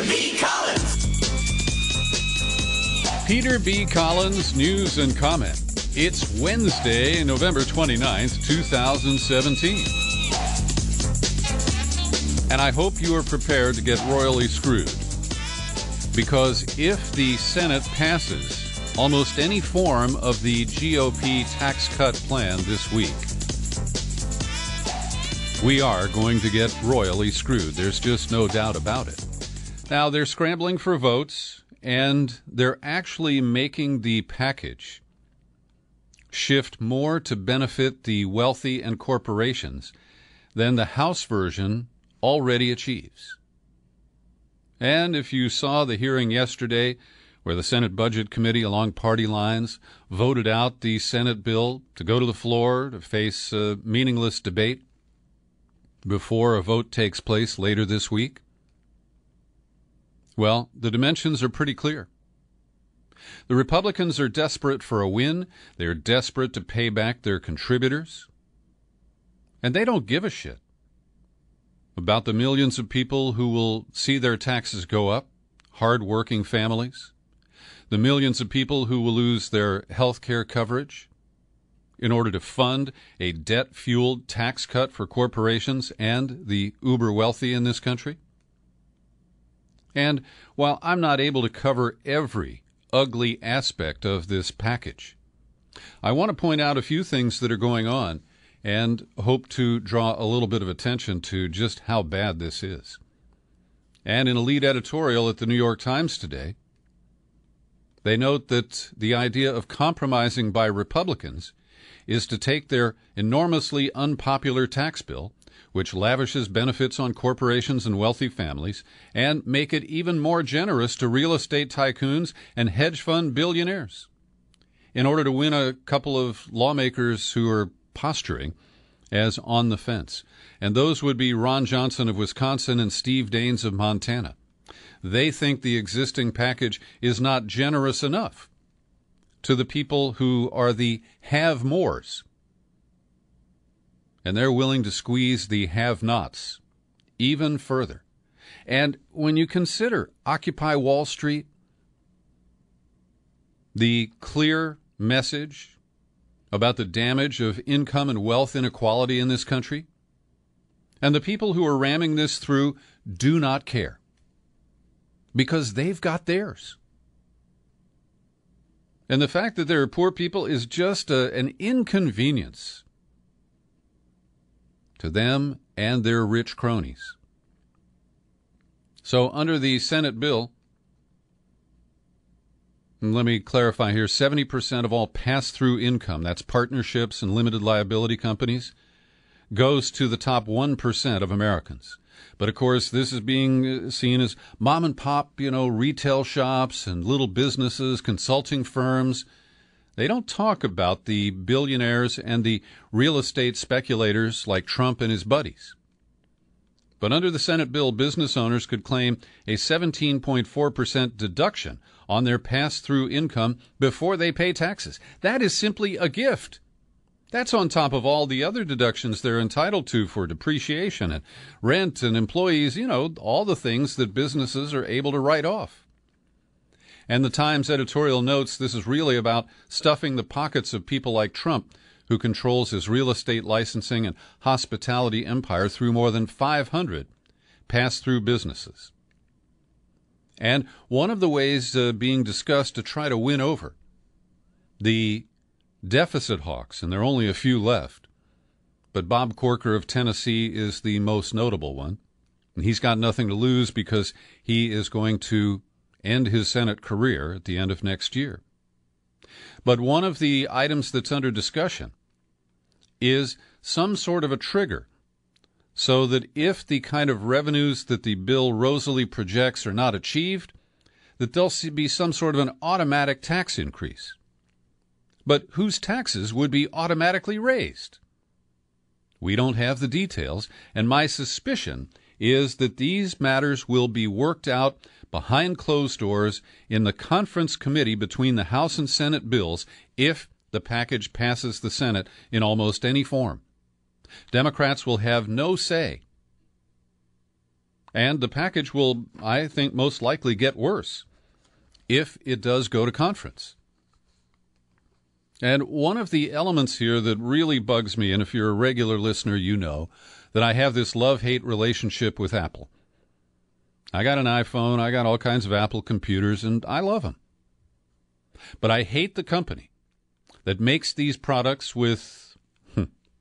B. Collins. Peter B. Collins, news and comment. It's Wednesday, November 29th, 2017. And I hope you are prepared to get royally screwed. Because if the Senate passes almost any form of the GOP tax cut plan this week, we are going to get royally screwed. There's just no doubt about it. Now, they're scrambling for votes, and they're actually making the package shift more to benefit the wealthy and corporations than the House version already achieves. And if you saw the hearing yesterday where the Senate Budget Committee along party lines voted out the Senate bill to go to the floor to face a meaningless debate before a vote takes place later this week, well, the dimensions are pretty clear. The Republicans are desperate for a win. They're desperate to pay back their contributors. And they don't give a shit about the millions of people who will see their taxes go up, hard-working families, the millions of people who will lose their health care coverage in order to fund a debt-fueled tax cut for corporations and the uber-wealthy in this country. And while I'm not able to cover every ugly aspect of this package, I want to point out a few things that are going on and hope to draw a little bit of attention to just how bad this is. And in a lead editorial at the New York Times today, they note that the idea of compromising by Republicans is to take their enormously unpopular tax bill, which lavishes benefits on corporations and wealthy families, and make it even more generous to real estate tycoons and hedge fund billionaires, in order to win a couple of lawmakers who are posturing as on the fence. And those would be Ron Johnson of Wisconsin and Steve Daines of Montana. They think the existing package is not generous enough to the people who are the have-mores. And they're willing to squeeze the have-nots even further. And when you consider Occupy Wall Street, the clear message about the damage of income and wealth inequality in this country, and the people who are ramming this through do not care, because they've got theirs. And the fact that there are poor people is just an inconvenience to them and their rich cronies. So under the Senate bill, and let me clarify here, 70% of all pass-through income, that's partnerships and limited liability companies, goes to the top 1% of Americans. But, of course, this is being seen as mom-and-pop, retail shops and little businesses, consulting firms. They don't talk about the billionaires and the real estate speculators like Trump and his buddies. But under the Senate bill, business owners could claim a 17.4% deduction on their pass-through income before they pay taxes. That is simply a gift. That's on top of all the other deductions they're entitled to for depreciation and rent and employees, all the things that businesses are able to write off. And the Times editorial notes this is really about stuffing the pockets of people like Trump, who controls his real estate licensing and hospitality empire through more than 500 pass-through businesses. And one of the ways being discussed to try to win over the deficit hawks, and there are only a few left, but Bob Corker of Tennessee is the most notable one. And he's got nothing to lose because he is going to end his Senate career at the end of next year. But one of the items that's under discussion is some sort of a trigger so that if the kind of revenues that the bill rosily projects are not achieved, that there'll be some sort of an automatic tax increase. But whose taxes would be automatically raised? We don't have the details, and my suspicion is that these matters will be worked out behind closed doors in the conference committee between the House and Senate bills if the package passes the Senate in almost any form. Democrats will have no say And the package will, I think, most likely get worse if it does go to conference. And one of the elements here that really bugs me, and if you're a regular listener, you know that I have this love-hate relationship with Apple. I got an iPhone, I got all kinds of Apple computers, and I love them. But I hate the company that makes these products with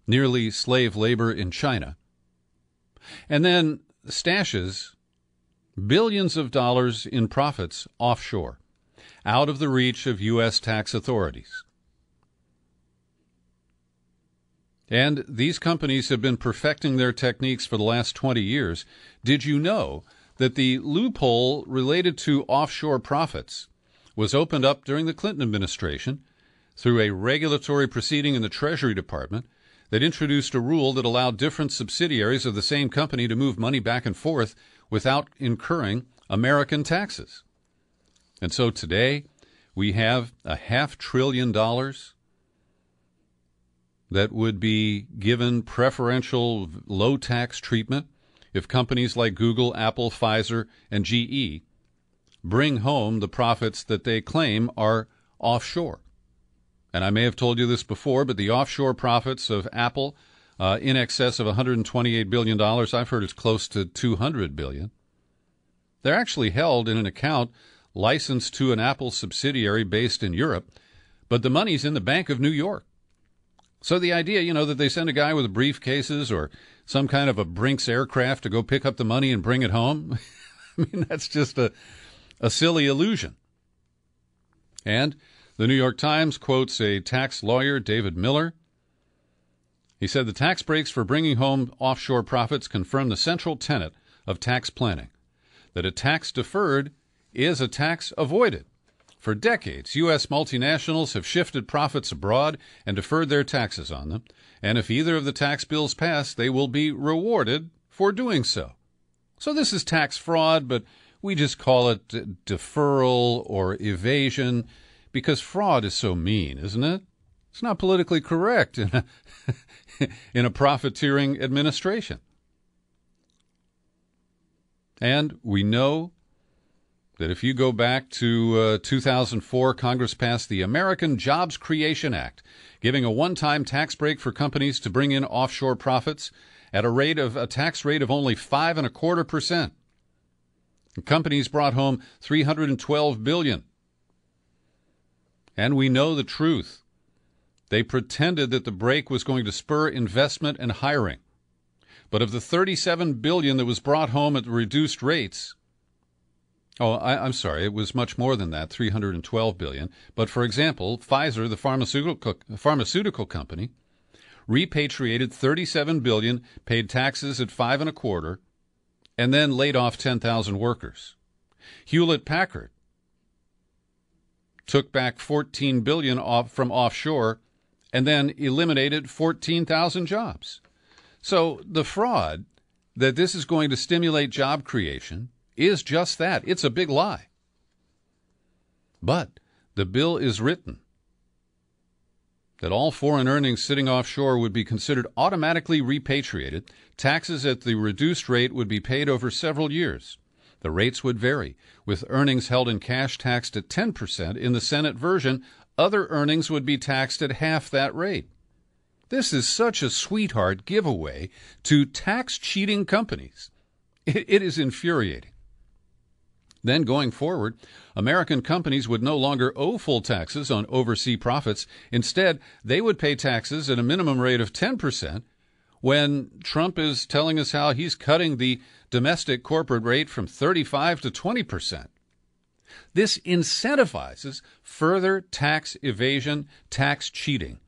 nearly slave labor in China and then stashes billions of dollars in profits offshore, out of the reach of U.S. tax authorities. And these companies have been perfecting their techniques for the last 20 years. Did you know that the loophole related to offshore profits was opened up during the Clinton administration through a regulatory proceeding in the Treasury Department that introduced a rule that allowed different subsidiaries of the same company to move money back and forth without incurring American taxes? And so today we have $500 billion that would be given preferential low-tax treatment if companies like Google, Apple, Pfizer, and GE bring home the profits that they claim are offshore. And I may have told you this before, but the offshore profits of Apple, in excess of $128 billion, I've heard it's close to $200 billion. They're actually held in an account licensed to an Apple subsidiary based in Europe, but the money's in the Bank of New York. So the idea, that they send a guy with briefcases or some kind of a Brinks aircraft to go pick up the money and bring it home, I mean, that's just a silly illusion. And the New York Times quotes a tax lawyer, David Miller. He said the tax breaks for bringing home offshore profits confirm the central tenet of tax planning, that a tax deferred is a tax avoided. For decades, U.S. multinationals have shifted profits abroad and deferred their taxes on them, and if either of the tax bills pass, they will be rewarded for doing so. So this is tax fraud, but we just call it deferral or evasion because fraud is so mean, isn't it? It's not politically correct in a profiteering administration. And we know that if you go back to 2004, Congress passed the American Jobs Creation Act, giving a one-time tax break for companies to bring in offshore profits at a tax rate of only 5.25%. Companies brought home $312 billion. And we know the truth. They pretended that the break was going to spur investment and hiring. But of the $37 billion that was brought home at the reduced rates, I'm sorry, it was much more than that, $312 billion. But, for example, Pfizer, the pharmaceutical company, repatriated $37 billion, paid taxes at 5.25%, and then laid off 10,000 workers. Hewlett-Packard took back $14 billion from offshore and then eliminated 14,000 jobs. So the fraud that this is going to stimulate job creation is just that. It's a big lie. But the bill is written that all foreign earnings sitting offshore would be considered automatically repatriated. Taxes at the reduced rate would be paid over several years. The rates would vary, with earnings held in cash taxed at 10%. In the Senate version, other earnings would be taxed at half that rate. This is such a sweetheart giveaway to tax-cheating companies. It is infuriating. Then, going forward, American companies would no longer owe full taxes on overseas profits. Instead, they would pay taxes at a minimum rate of 10%, when Trump is telling us how he's cutting the domestic corporate rate from 35% to 20%. This incentivizes further tax evasion, tax cheating,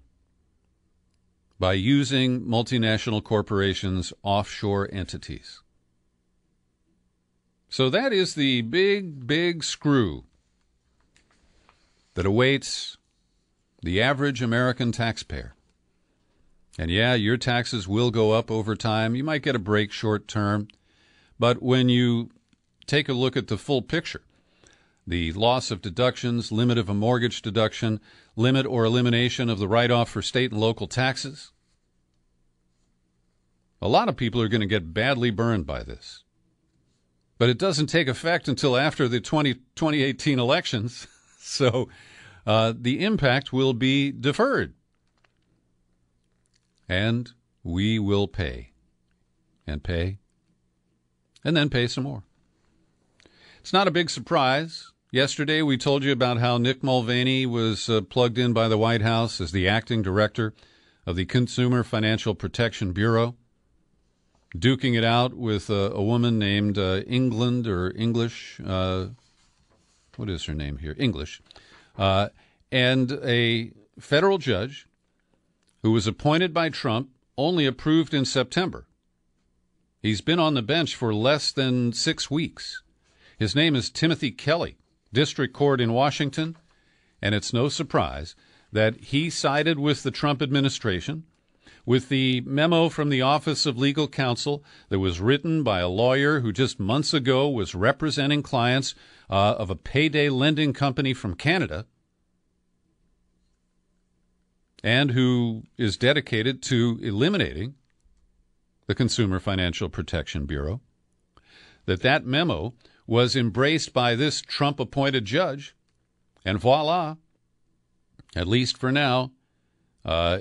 by using multinational corporations' offshore entities. So that is the big, big screw that awaits the average American taxpayer. And yeah, your taxes will go up over time. You might get a break short term. But when you take a look at the full picture, the loss of deductions, limit of a mortgage deduction, limit or elimination of the write-off for state and local taxes, a lot of people are going to get badly burned by this. But it doesn't take effect until after the 2018 elections. So the impact will be deferred. And we will pay and pay and then pay some more. It's not a big surprise. Yesterday we told you about how Nick Mulvaney was plugged in by the White House as the acting director of the Consumer Financial Protection Bureau, duking it out with a woman named England or English. What is her name here? English. And a federal judge who was appointed by Trump, only approved in September. He's been on the bench for less than 6 weeks. His name is Timothy Kelly, District Court in Washington, and it's no surprise that he sided with the Trump administration, with the memo from the Office of Legal Counsel that was written by a lawyer who just months ago was representing clients of a payday lending company from Canada, and who is dedicated to eliminating the Consumer Financial Protection Bureau, that memo was embraced by this Trump-appointed judge, and voila, at least for now,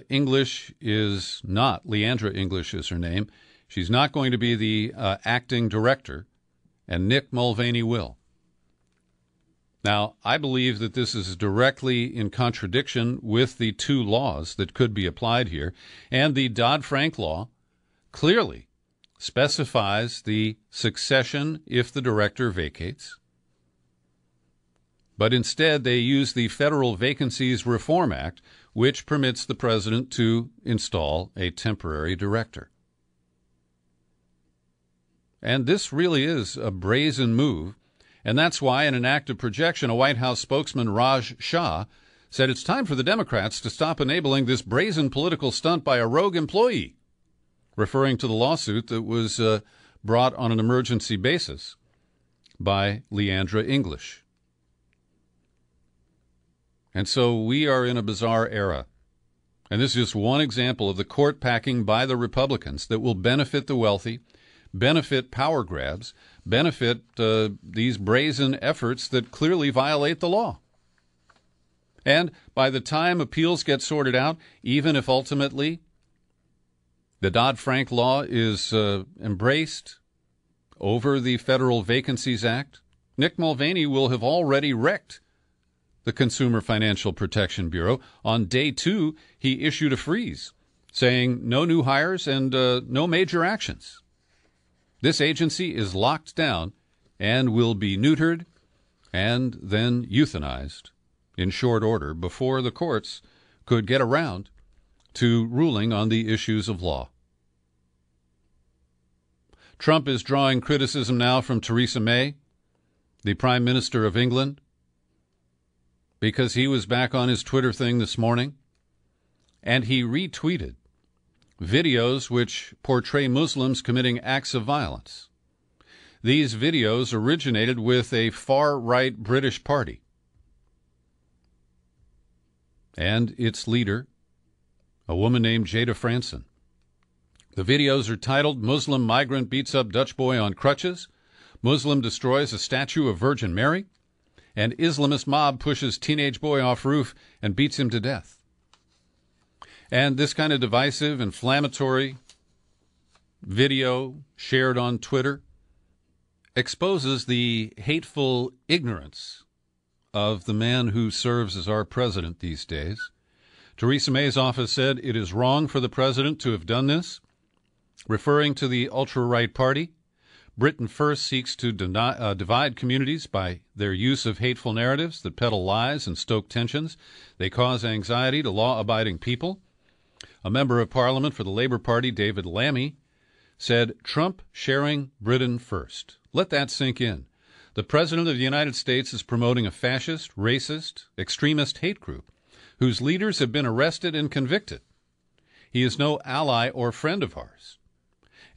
English is not, Leandra English is her name, she's not going to be the acting director, and Nick Mulvaney will. Now, I believe that this is directly in contradiction with the two laws that could be applied here, and the Dodd-Frank law clearly specifies the succession if the director vacates. But instead, they use the Federal Vacancies Reform Act, which permits the president to install a temporary director. And this really is a brazen move. And that's why, in an act of projection, a White House spokesman, Raj Shah, said it's time for the Democrats to stop enabling this brazen political stunt by a rogue employee, referring to the lawsuit that was brought on an emergency basis by Leandra English. And so we are in a bizarre era. And this is just one example of the court packing by the Republicans that will benefit the wealthy, benefit power grabs, benefit these brazen efforts that clearly violate the law. And by the time appeals get sorted out, even if ultimately the Dodd-Frank law is embraced over the Federal Vacancies Act, Nick Mulvaney will have already wrecked the Consumer Financial Protection Bureau. On day 2, he issued a freeze, saying no new hires and no major actions. This agency is locked down and will be neutered and then euthanized in short order before the courts could get around to ruling on the issues of law. Trump is drawing criticism now from Theresa May, the Prime Minister of England, because he was back on his Twitter thing this morning, and he retweeted videos which portray Muslims committing acts of violence. These videos originated with a far-right British party and its leader, a woman named Jada Franson. The videos are titled, "Muslim Migrant Beats Up Dutch Boy on Crutches," "Muslim Destroys a Statue of Virgin Mary," and "Islamist Mob Pushes Teenage Boy Off Roof and Beats Him to Death." And this kind of divisive, inflammatory video shared on Twitter exposes the hateful ignorance of the man who serves as our president these days. Theresa May's office said it is wrong for the president to have done this, referring to the ultra-right party. Britain First seeks to divide communities by their use of hateful narratives that peddle lies and stoke tensions. They cause anxiety to law-abiding people. A member of Parliament for the Labour Party, David Lammy, said, "Trump sharing Britain first." Let that sink in. The President of the United States is promoting a fascist, racist, extremist hate group whose leaders have been arrested and convicted. He is no ally or friend of ours.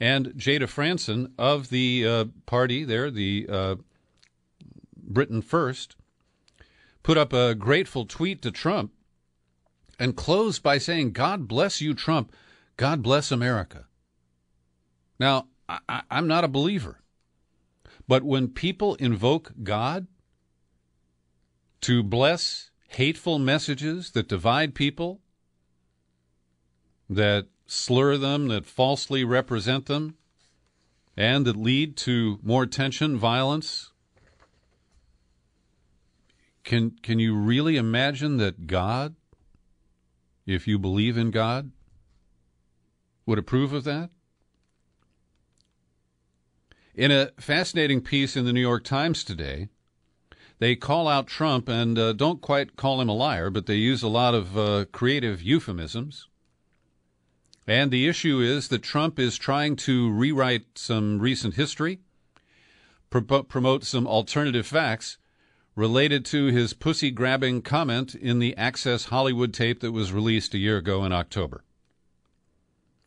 And Jada Franson of the party there, the Britain First, put up a grateful tweet to Trump and closed by saying, "God bless you, Trump. God bless America." Now, I'm not a believer, But when people invoke God to bless hateful messages that divide people, that slur them, that falsely represent them, and that lead to more tension, violence, can you really imagine that God, if you believe in God, would approve of that? In a fascinating piece in the New York Times today, they call out Trump and don't quite call him a liar, but they use a lot of creative euphemisms. And the issue is that Trump is trying to rewrite some recent history, promote some alternative facts related to his pussy-grabbing comment in the Access Hollywood tape that was released a year ago in October.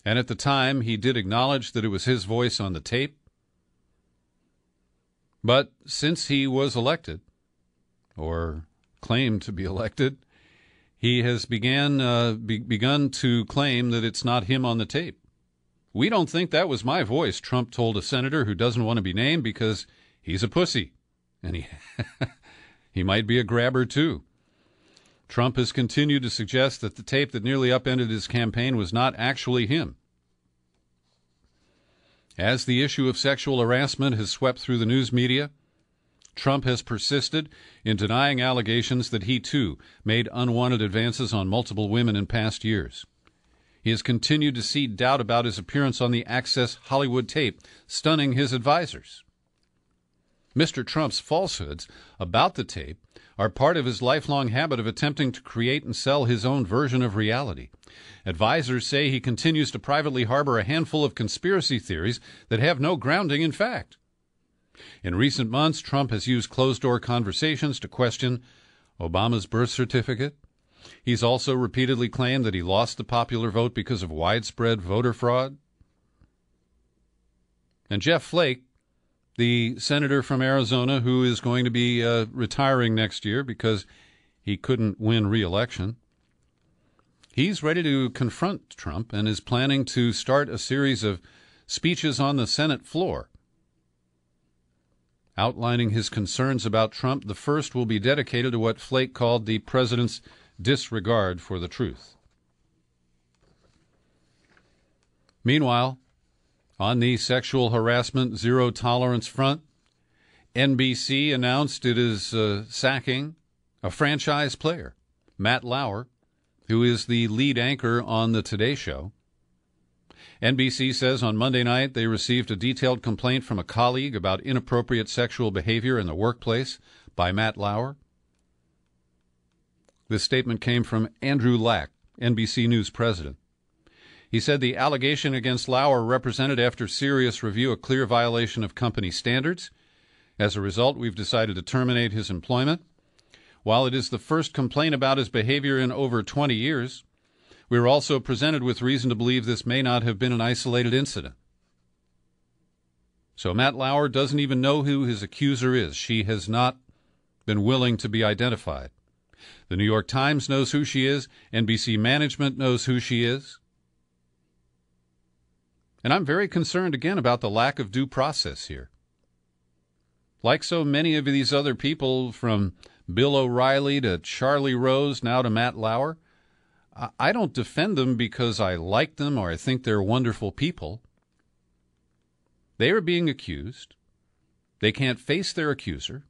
And at the time, he did acknowledge that it was his voice on the tape. But since he was elected, or claimed to be elected, he has begun to claim that it's not him on the tape. We don't think that was my voice, Trump told a senator who doesn't want to be named because he's a pussy. And he might be a grabber, too. Trump has continued to suggest that the tape that nearly upended his campaign was not actually him. As the issue of sexual harassment has swept through the news media, Trump has persisted in denying allegations that he, too, made unwanted advances on multiple women in past years. He has continued to seed doubt about his appearance on the Access Hollywood tape, stunning his advisors. Mr. Trump's falsehoods about the tape are part of his lifelong habit of attempting to create and sell his own version of reality. Advisors say he continues to privately harbor a handful of conspiracy theories that have no grounding in fact. In recent months, Trump has used closed-door conversations to question Obama's birth certificate. He's also repeatedly claimed that he lost the popular vote because of widespread voter fraud. And Jeff Flake, the senator from Arizona who is going to be retiring next year because he couldn't win re-election, he's ready to confront Trump and is planning to start a series of speeches on the Senate floor outlining his concerns about Trump. The first will be dedicated to what Flake called the president's disregard for the truth. Meanwhile, on the sexual harassment zero tolerance front, NBC announced it is sacking a franchise player, Matt Lauer, who is the lead anchor on the Today Show. NBC says on Monday night they received a detailed complaint from a colleague about inappropriate sexual behavior in the workplace by Matt Lauer. This statement came from Andrew Lack, NBC News president. He said the allegation against Lauer represented, after serious review, a clear violation of company standards. As a result, we've decided to terminate his employment. While it is the first complaint about his behavior in over 20 years, we were also presented with reason to believe this may not have been an isolated incident. So Matt Lauer doesn't even know who his accuser is. She has not been willing to be identified. The New York Times knows who she is. NBC management knows who she is. And I'm very concerned again about the lack of due process here. Like so many of these other people, from Bill O'Reilly to Charlie Rose, now to Matt Lauer, I don't defend them because I like them or I think they're wonderful people. They are being accused. They can't face their accuser.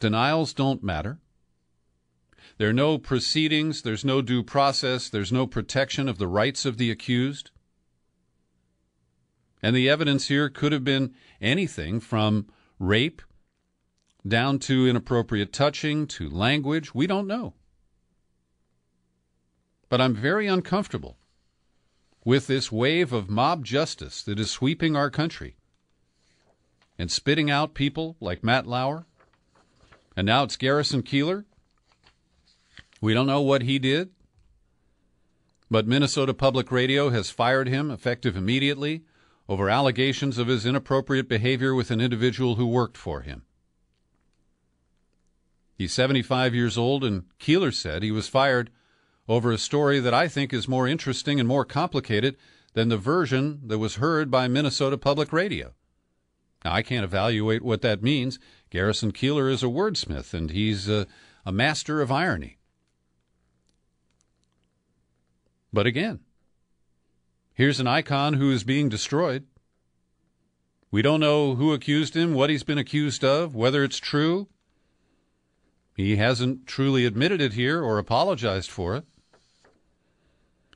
Denials don't matter. There are no proceedings. There's no due process. There's no protection of the rights of the accused. And the evidence here could have been anything from rape down to inappropriate touching to language. We don't know. But I'm very uncomfortable with this wave of mob justice that is sweeping our country and spitting out people like Matt Lauer. And now it's Garrison Keillor. We don't know what he did, but Minnesota Public Radio has fired him, effective immediately, over allegations of his inappropriate behavior with an individual who worked for him. He's 75 years old, and Keillor said he was fired over a story that I think is more interesting and more complicated than the version that was heard by Minnesota Public Radio. Now, I can't evaluate what that means. Garrison Keillor is a wordsmith, and he's a master of irony. But again, here's an icon who is being destroyed. We don't know who accused him, what he's been accused of, whether it's true. He hasn't truly admitted it here or apologized for it.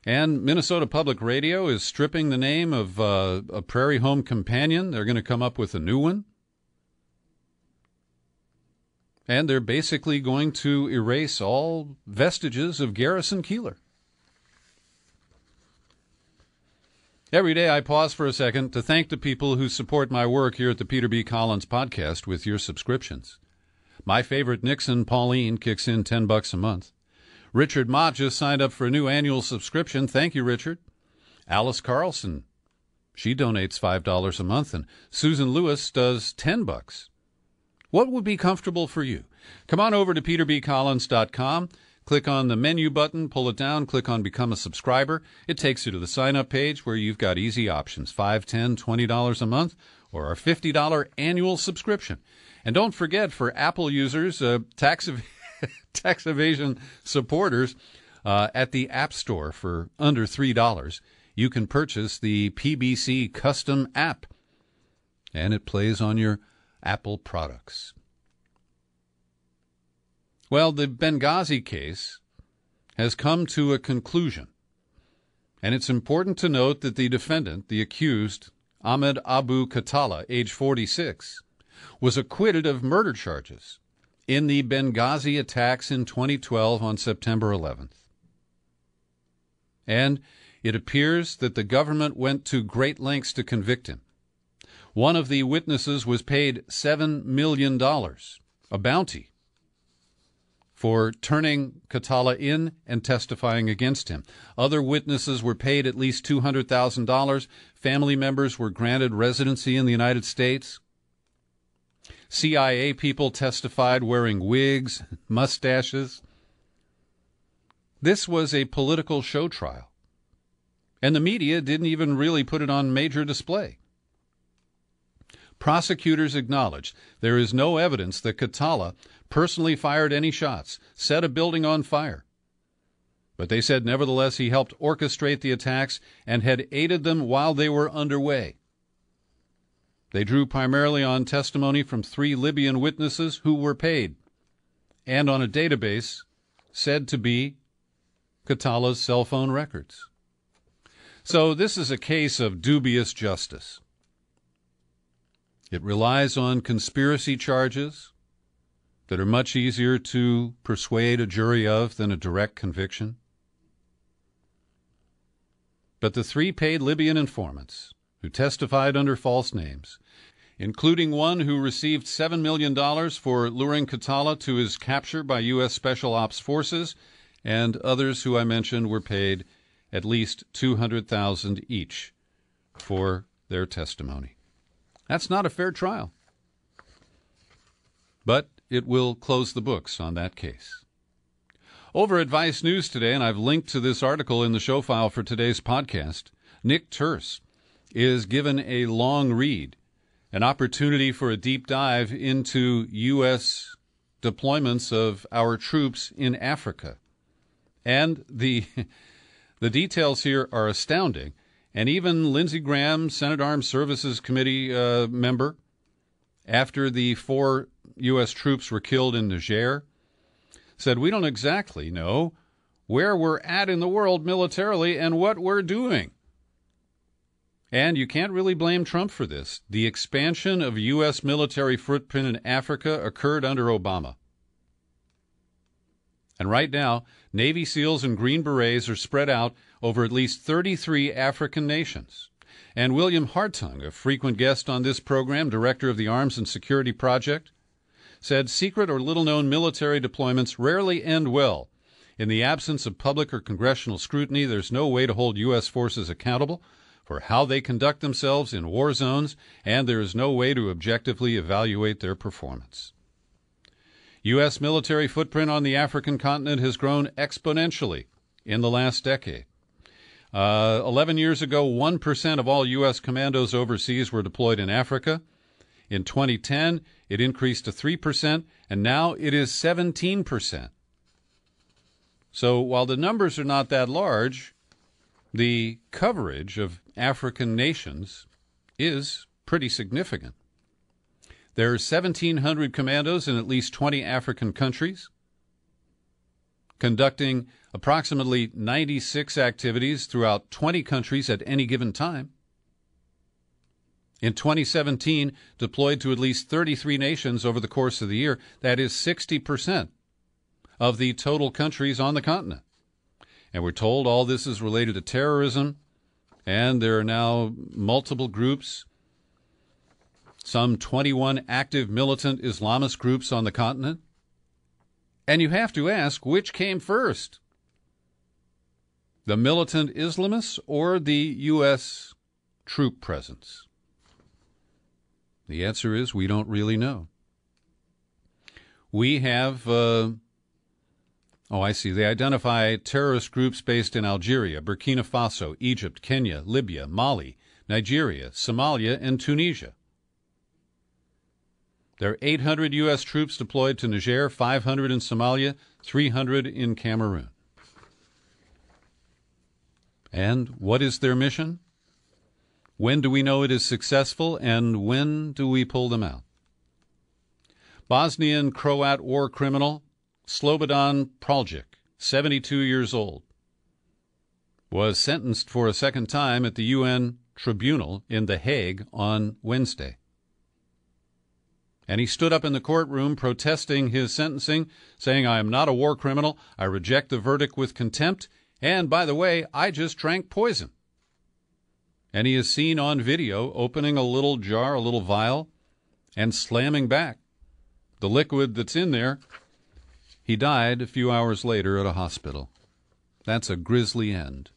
And Minnesota Public Radio is stripping the name of a Prairie Home Companion. They're going to come up with a new one. And they're basically going to erase all vestiges of Garrison Keillor. Every day I pause for a second to thank the people who support my work here at the Peter B. Collins Podcast with your subscriptions. My favorite Nixon, Pauline, kicks in $10 a month. Richard Mott just signed up for a new annual subscription. Thank you, Richard. Alice Carlson, she donates $5 a month, and Susan Lewis does $10. What would be comfortable for you? Come on over to peterbcollins.com. Click on the menu button, pull it down, click on Become a Subscriber. It takes you to the sign-up page where you've got easy options, $5, $10, $20 a month, or our $50 annual subscription. And don't forget, for Apple users, tax evasion supporters, at the App Store for under $3, you can purchase the PBC custom app, and it plays on your Apple products. Well, the Benghazi case has come to a conclusion, and it's important to note that the defendant, the accused, Ahmed Abu Khatallah, age 46, was acquitted of murder charges in the Benghazi attacks in 2012 on September 11th. And it appears that the government went to great lengths to convict him. One of the witnesses was paid $7 million, a bounty, for turning Khatallah in and testifying against him. Other witnesses were paid at least $200,000. Family members were granted residency in the United States. CIA people testified wearing wigs, mustaches. This was a political show trial, and the media didn't even really put it on major display. Prosecutors acknowledged there is no evidence that Khatallah personally fired any shots, set a building on fire. But they said, nevertheless, he helped orchestrate the attacks and had aided them while they were underway. They drew primarily on testimony from 3 Libyan witnesses who were paid, and on a database said to be Khatallah's cell phone records. So this is a case of dubious justice. It relies on conspiracy charges that are much easier to persuade a jury of than a direct conviction. But the 3 paid Libyan informants who testified under false names, including one who received $7 million for luring Khatallah to his capture by U.S. Special Ops Forces, and others who I mentioned were paid at least $200,000 each for their testimony. That's not a fair trial. But it will close the books on that case. Over at Vice News today, and I've linked to this article in the show file for today's podcast, Nick Turse is given a long read, an opportunity for a deep dive into U.S. deployments of our troops in Africa. And the details here are astounding. And even Lindsey Graham, Senate Armed Services Committee member, after the 4 U.S. troops were killed in Niger, said, we don't exactly know where we're at in the world militarily and what we're doing. And you can't really blame Trump for this. The expansion of U.S. military footprint in Africa occurred under Obama. And right now, Navy SEALs and Green Berets are spread out over at least 33 African nations. And William Hartung, a frequent guest on this program, director of the Arms and Security Project, said secret or little-known military deployments rarely end well. In the absence of public or congressional scrutiny, there's no way to hold U.S. forces accountable for how they conduct themselves in war zones, and there is no way to objectively evaluate their performance. U.S. military footprint on the African continent has grown exponentially in the last decade. 11 years ago, 1% of all U.S. commandos overseas were deployed in Africa. In 2010, it increased to 3%, and now it is 17%. So while the numbers are not that large, the coverage of African nations is pretty significant. There are 1,700 commandos in at least 20 African countries, conducting approximately 96 activities throughout 20 countries at any given time. In 2017, deployed to at least 33 nations over the course of the year. That is 60% of the total countries on the continent. And we're told all this is related to terrorism, and there are now multiple groups, some 21 active militant Islamist groups on the continent. And you have to ask, which came first? The militant Islamists or the U.S. troop presence? The answer is we don't really know. We have, I see. They identify terrorist groups based in Algeria, Burkina Faso, Egypt, Kenya, Libya, Mali, Nigeria, Somalia, and Tunisia. There are 800 U.S. troops deployed to Niger, 500 in Somalia, 300 in Cameroon. And what is their mission? When do we know it is successful, and when do we pull them out? Bosnian Croat war criminal Slobodan Praljic, 72 years old, was sentenced for a second time at the UN tribunal in The Hague on Wednesday. And he stood up in the courtroom protesting his sentencing, saying, "I am not a war criminal. I reject the verdict with contempt. And, by the way, I just drank poison." And he is seen on video opening a little jar, a little vial, and slamming back the liquid that's in there. He died a few hours later at a hospital. That's a grisly end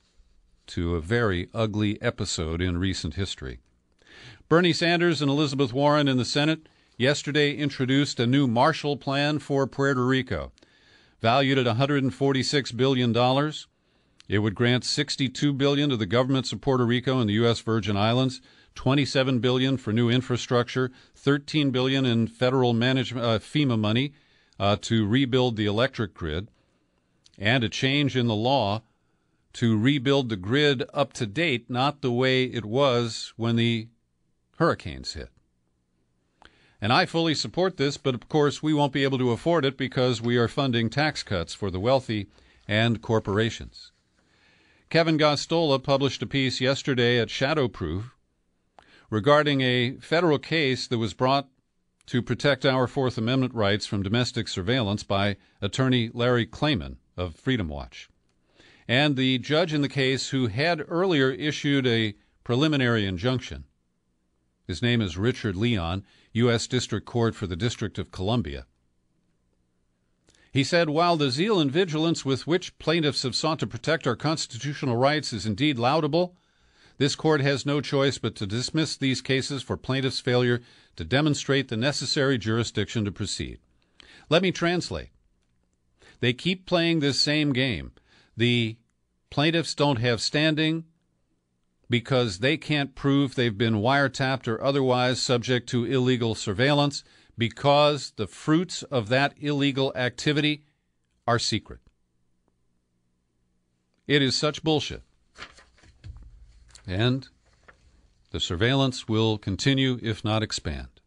to a very ugly episode in recent history. Bernie Sanders and Elizabeth Warren in the Senate yesterday introduced a new Marshall Plan for Puerto Rico, valued at $146 billion. It would grant $62 billion to the governments of Puerto Rico and the U.S. Virgin Islands, $27 billion for new infrastructure, $13 billion in federal FEMA money to rebuild the electric grid, and a change in the law to rebuild the grid up to date, not the way it was when the hurricanes hit. And I fully support this, but of course we won't be able to afford it because we are funding tax cuts for the wealthy and corporations. Kevin Gosztola published a piece yesterday at Shadowproof regarding a federal case that was brought to protect our Fourth Amendment rights from domestic surveillance by attorney Larry Klayman of Freedom Watch. And the judge in the case, who had earlier issued a preliminary injunction, his name is Richard Leon, U.S. District Court for the District of Columbia. He said, "While the zeal and vigilance with which plaintiffs have sought to protect our constitutional rights is indeed laudable, this court has no choice but to dismiss these cases for plaintiffs' failure to demonstrate the necessary jurisdiction to proceed." Let me translate. They keep playing this same game. The plaintiffs don't have standing because they can't prove they've been wiretapped or otherwise subject to illegal surveillance, because the fruits of that illegal activity are secret. It is such bullshit. And the surveillance will continue, if not expand.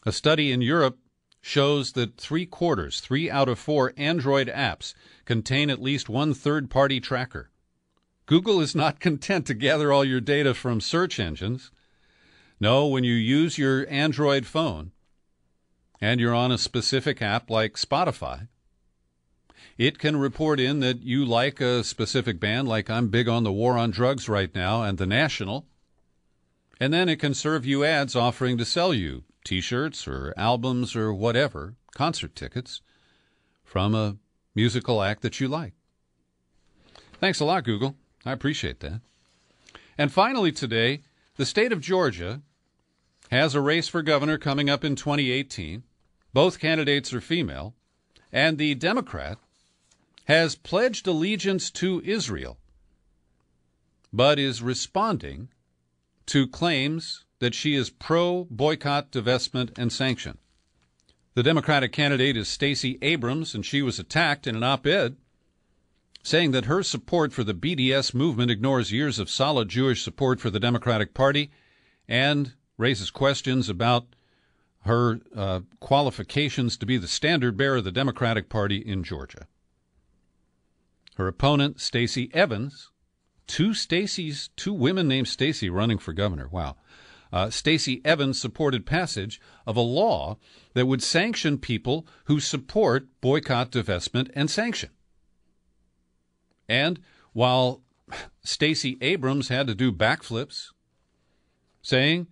A study in Europe shows that 3 out of 4 Android apps contain at least one third-party tracker. Google is not content to gather all your data from search engines. No, when you use your Android phone and you're on a specific app like Spotify, it can report in that you like a specific band, like I'm big on the war on drugs right now and The National, and then it can serve you ads offering to sell you T-shirts or albums or whatever, concert tickets, from a musical act that you like. Thanks a lot, Google. I appreciate that. And finally today, the state of Georgia has a race for governor coming up in 2018. Both candidates are female, and the Democrat has pledged allegiance to Israel, but is responding to claims that she is pro-boycott, divestment, and sanction. The Democratic candidate is Stacey Abrams, and she was attacked in an op-ed saying that her support for the BDS movement ignores years of solid Jewish support for the Democratic Party and raises questions about her qualifications to be the standard bearer of the Democratic Party in Georgia. Her opponent, Stacey Evans, two women named Stacey running for governor. Wow. Stacey Evans supported passage of a law that would sanction people who support boycott, divestment, and sanction. And while Stacey Abrams had to do backflips, saying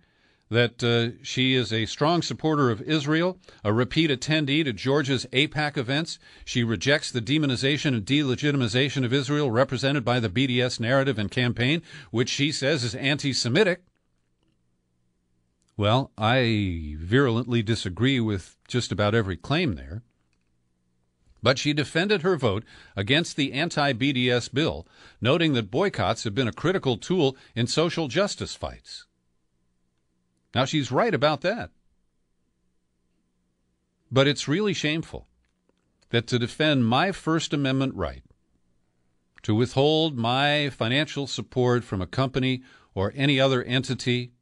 that she is a strong supporter of Israel, a repeat attendee to Georgia's AIPAC events, she rejects the demonization and delegitimization of Israel represented by the BDS narrative and campaign, which she says is anti-Semitic. Well, I virulently disagree with just about every claim there. But she defended her vote against the anti-BDS bill, noting that boycotts have been a critical tool in social justice fights. Now, she's right about that. But it's really shameful that to defend my First Amendment right to withhold my financial support from a company or any other entity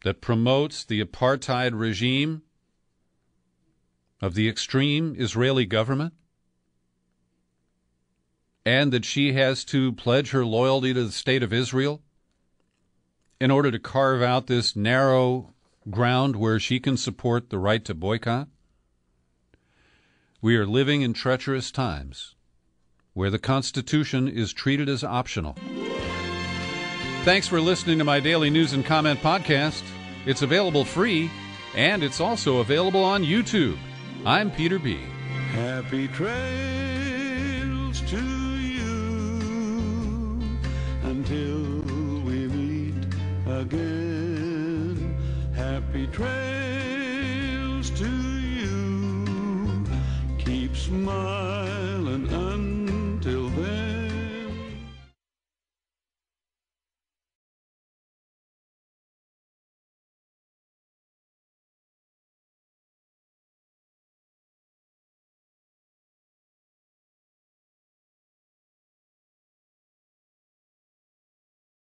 that promotes the apartheid regime of the extreme Israeli government, and that she has to pledge her loyalty to the state of Israel in order to carve out this narrow ground where she can support the right to boycott? We are living in treacherous times where the Constitution is treated as optional. Thanks for listening to my daily news and comment podcast. It's available free, and it's also available on YouTube. I'm Peter B. Happy trails to you until we meet again. Happy trails to you. Keep smiling.